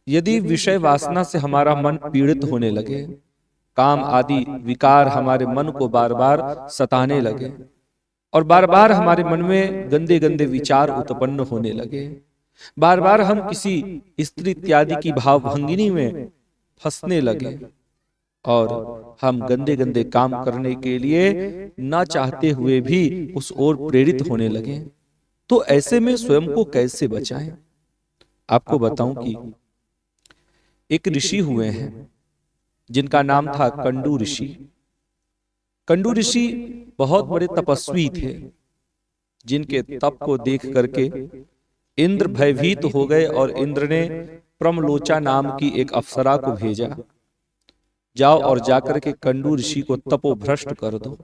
यदि विषय वासना से हमारा मन पीड़ित होने लगे, काम आदि विकार हमारे मन को बार बार सताने लगे और बार बार हमारे मन में गंदे गंदे विचार उत्पन्न होने लगे, बार बार हम किसी स्त्री इत्यादि की भावभंगिनी में फंसने लगे और हम गंदे गंदे काम करने के लिए ना चाहते हुए भी उस ओर प्रेरित होने लगे, तो ऐसे में स्वयं को कैसे बचाएं? आपको बताऊं कि एक ऋषि हुए हैं जिनका नाम था कंडू ऋषि। कंडू ऋषि बहुत बड़े तपस्वी थे, जिनके तप को देख करके इंद्र भयभीत हो गए और इंद्र ने प्रमलोचा नाम की एक अप्सरा को भेजा, जाओ और जाकर के कंडू ऋषि को तपोभ्रष्ट कर दो।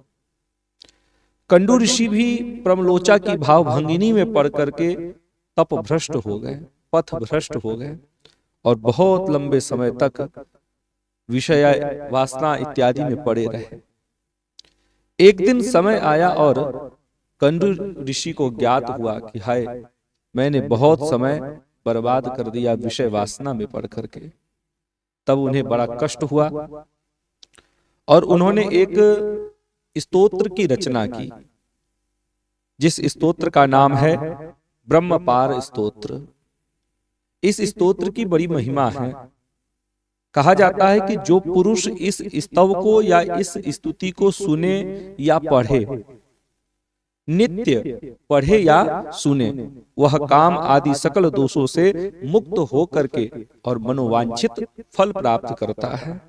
कंडू ऋषि भी प्रमलोचा की भावभंगिनी में पड़ करके तपभ्रष्ट हो गए, पथ भ्रष्ट हो गए और बहुत लंबे समय तक विषय वासना इत्यादि में पड़े रहे। एक दिन समय आया और कंडू ऋषि को ज्ञात हुआ कि हाय, मैंने बहुत समय बर्बाद कर दिया विषय वासना में पड़ करके। तब उन्हें बड़ा कष्ट हुआ और उन्होंने एक स्तोत्र की रचना की, जिस स्तोत्र का नाम है ब्रह्मपार स्तोत्र। इस स्तोत्र की बड़ी महिमा है। कहा जाता है कि जो पुरुष इस स्तव को या इस स्तुति को सुने या पढ़े, नित्य पढ़े या सुने, वह काम आदि सकल दोषों से मुक्त हो करके और मनोवांछित फल प्राप्त करता है।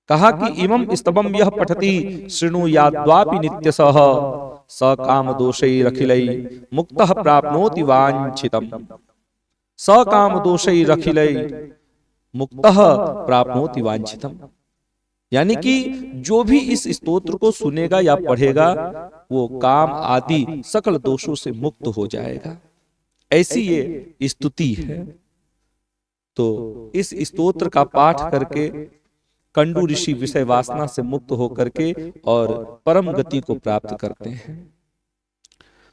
कहा कि इमं स्तवम यह पठति शृणुयाद्वापि नित्यसः स काम दोषैरखिलै मुक्तः प्राप्नोति वांछितम्। स काम दोषैरखिलै मुक्तः प्राप्नोति वांछितम्। यानी कि जो भी इस स्तोत्र को सुनेगा या पढ़ेगा, वो काम आदि सकल दोषों से मुक्त हो जाएगा। ऐसी ये स्तुति है। तो इस स्तोत्र का पाठ करके कंडू ऋषि विषय वासना से मुक्त होकर के और परम गति को प्राप्त करते हैं।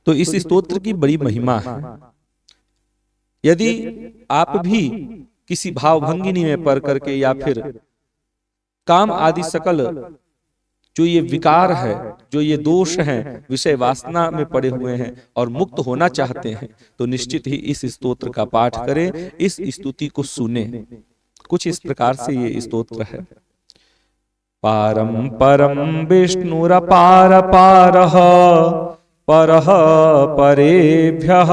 तो इस स्तोत्र की बड़ी महिमा है। यदि आप भी किसी भावभंगिनी में पड़ करके या फिर काम आदि सकल जो ये विकार है, जो ये दोष हैं, विषय वासना में पड़े हुए हैं और मुक्त होना चाहते हैं, तो निश्चित ही इस स्तोत्र का पाठ करें, इस स्तुति को सुने। कुछ इस प्रकार से ये स्तोत्र है। पारं परं विष्णुरपार पारः परः परेभ्यः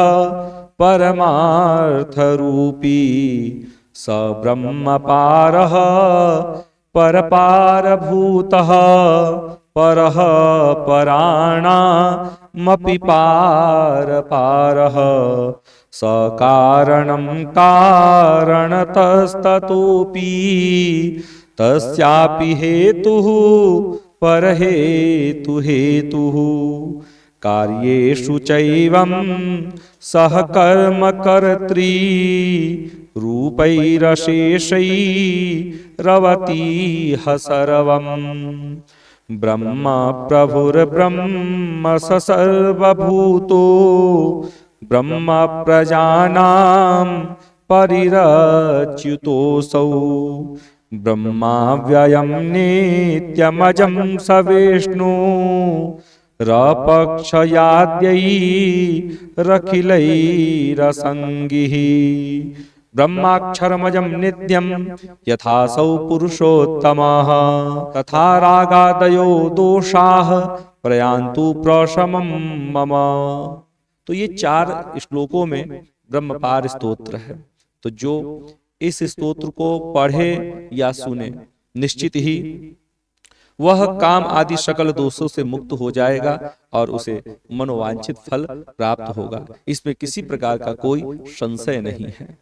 परमार्थ रूपी स ब्रह्म पारः परपारभूतः परः पराणामपि पार पारः स कारणं कारणतस्ततोऽपि तस्यापि हेतुः परहेतु हेतुः कार्येषु चैवं सह कर्म कर्त्री रूपैरशेषैरवतीह सर्वं ब्रह्म प्रभुर्ब्रह्म स सर्वभूतो ब्रह्म प्रजानां परिरच्युतोऽसौ ब्रह्माव्ययं नित्यमजं स विष्णु रपक्षयाद्यैरखिलैरसङ्गिः ब्रह्माक्षरमजं नित्यं यथासौ पुरुषोत्तमः तथा रागादयो दोषाः प्रयान्तु प्रशमं मम। तो ये 4 श्लोकों में ब्रह्मपार स्तोत्र है। तो जो इस स्तोत्र को पढ़े या सुने, निश्चित ही वह काम आदि सकल दोषों से मुक्त हो जाएगा और उसे मनोवांछित फल प्राप्त होगा। इसमें किसी प्रकार का कोई संशय नहीं है।